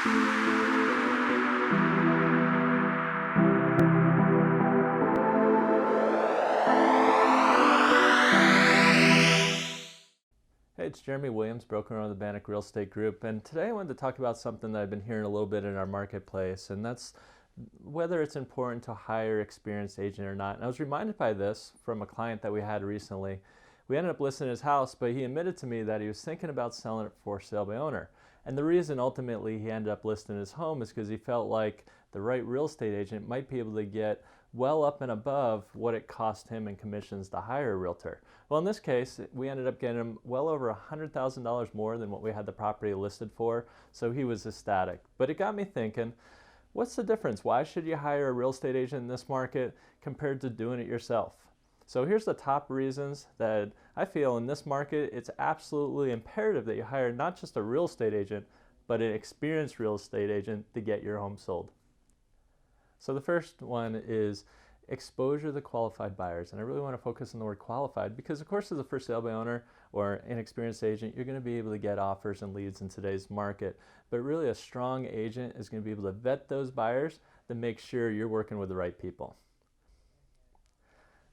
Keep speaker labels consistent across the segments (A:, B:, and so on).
A: Hey, it's Jeremy Williams, broker owner of the Bannock Real Estate Group, and today I wanted to talk about something that I've been hearing a little bit in our marketplace, and that's whether it's important to hire an experienced agent or not. And I was reminded by this from a client that we had recently. We ended up listing his house, but he admitted to me that he was thinking about selling it for sale by owner. And the reason ultimately he ended up listing his home is because he felt like the right real estate agent might be able to get well up and above what it cost him in commissions to hire a realtor. Well, in this case, we ended up getting him well over $100,000 more than what we had the property listed for, so he was ecstatic. But it got me thinking, what's the difference? Why should you hire a real estate agent in this market compared to doing it yourself? So here's the top reasons that I feel in this market it's absolutely imperative that you hire not just a real estate agent, but an experienced real estate agent to get your home sold. So the first one is exposure to qualified buyers. And I really want to focus on the word qualified because, of course, as a for sale by owner or an experienced agent, you're going to be able to get offers and leads in today's market. But really a strong agent is going to be able to vet those buyers to make sure you're working with the right people.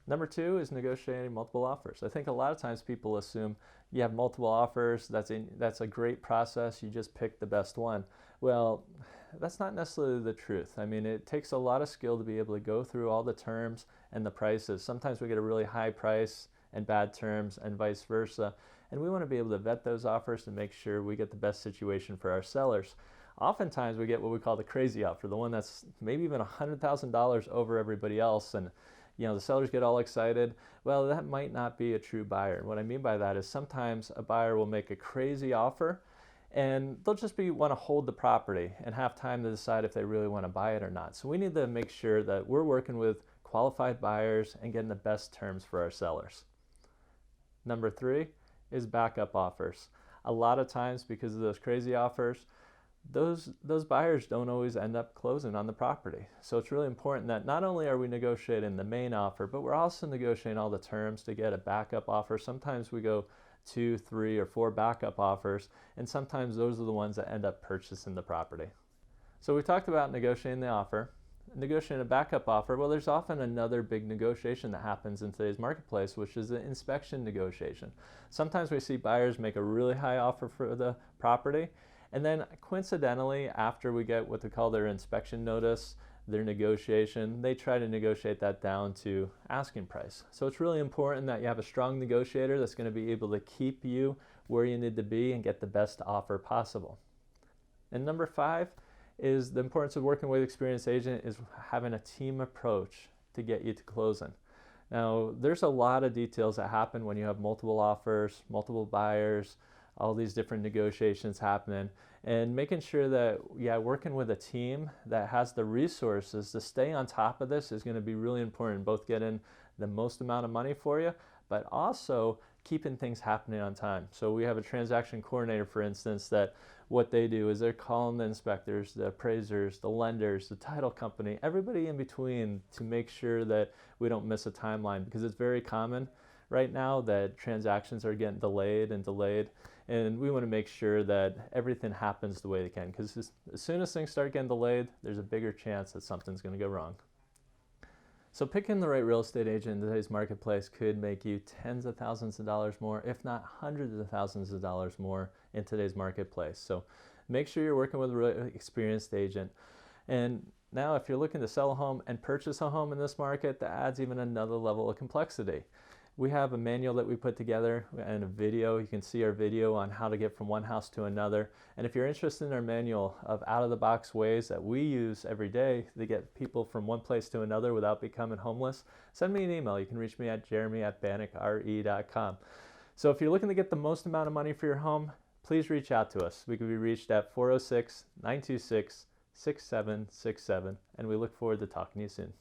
A: Number two is negotiating multiple offers. I think a lot of times people assume you have multiple offers, that's a great process, you just pick the best one. Well, that's not necessarily the truth. I mean, it takes a lot of skill to be able to go through all the terms and the prices. Sometimes we get a really high price and bad terms and vice versa. And we want to be able to vet those offers to make sure we get the best situation for our sellers. Oftentimes we get what we call the crazy offer, the one that's maybe even $100,000 over everybody else, and the sellers get all excited. Well, that might not be a true buyer. What I mean by that is sometimes a buyer will make a crazy offer and they'll just want to hold the property and have time to decide if they really want to buy it or not. So we need to make sure that we're working with qualified buyers and getting the best terms for our sellers. Number three is backup offers. A lot of times because of those crazy offers, those buyers don't always end up closing on the property. So it's really important that not only are we negotiating the main offer, but we're also negotiating all the terms to get a backup offer. Sometimes we go 2, 3, or 4 backup offers, and sometimes those are the ones that end up purchasing the property. So we talked about negotiating the offer. Negotiating a backup offer, well, there's often another big negotiation that happens in today's marketplace, which is the inspection negotiation. Sometimes we see buyers make a really high offer for the property, and then coincidentally, after we get what they call their inspection notice, their negotiation, they try to negotiate that down to asking price. So it's really important that you have a strong negotiator that's going to be able to keep you where you need to be and get the best offer possible. And number 5 is the importance of working with an experienced agent is having a team approach to get you to closing. Now, there's a lot of details that happen when you have multiple offers, multiple buyers, all these different negotiations happening, and making sure that, working with a team that has the resources to stay on top of this is going to be really important, both getting the most amount of money for you, but also keeping things happening on time. So we have a transaction coordinator, for instance, that what they do is they're calling the inspectors, the appraisers, the lenders, the title company, everybody in between to make sure that we don't miss a timeline, because it's very common right now that transactions are getting delayed, and we want to make sure that everything happens the way they can, because as soon as things start getting delayed, there's a bigger chance that something's going to go wrong. So picking the right real estate agent in today's marketplace could make you tens of thousands of dollars more, if not hundreds of thousands of dollars more in today's marketplace. So make sure you're working with a really experienced agent. And now if you're looking to sell a home and purchase a home in this market, that adds even another level of complexity. We have a manual that we put together and a video. You can see our video on how to get from one house to another. And if you're interested in our manual of out-of-the-box ways that we use every day to get people from one place to another without becoming homeless, send me an email. You can reach me at jeremy@bannockre.com. So if you're looking to get the most amount of money for your home, please reach out to us. We can be reached at 406-926-6767, and we look forward to talking to you soon.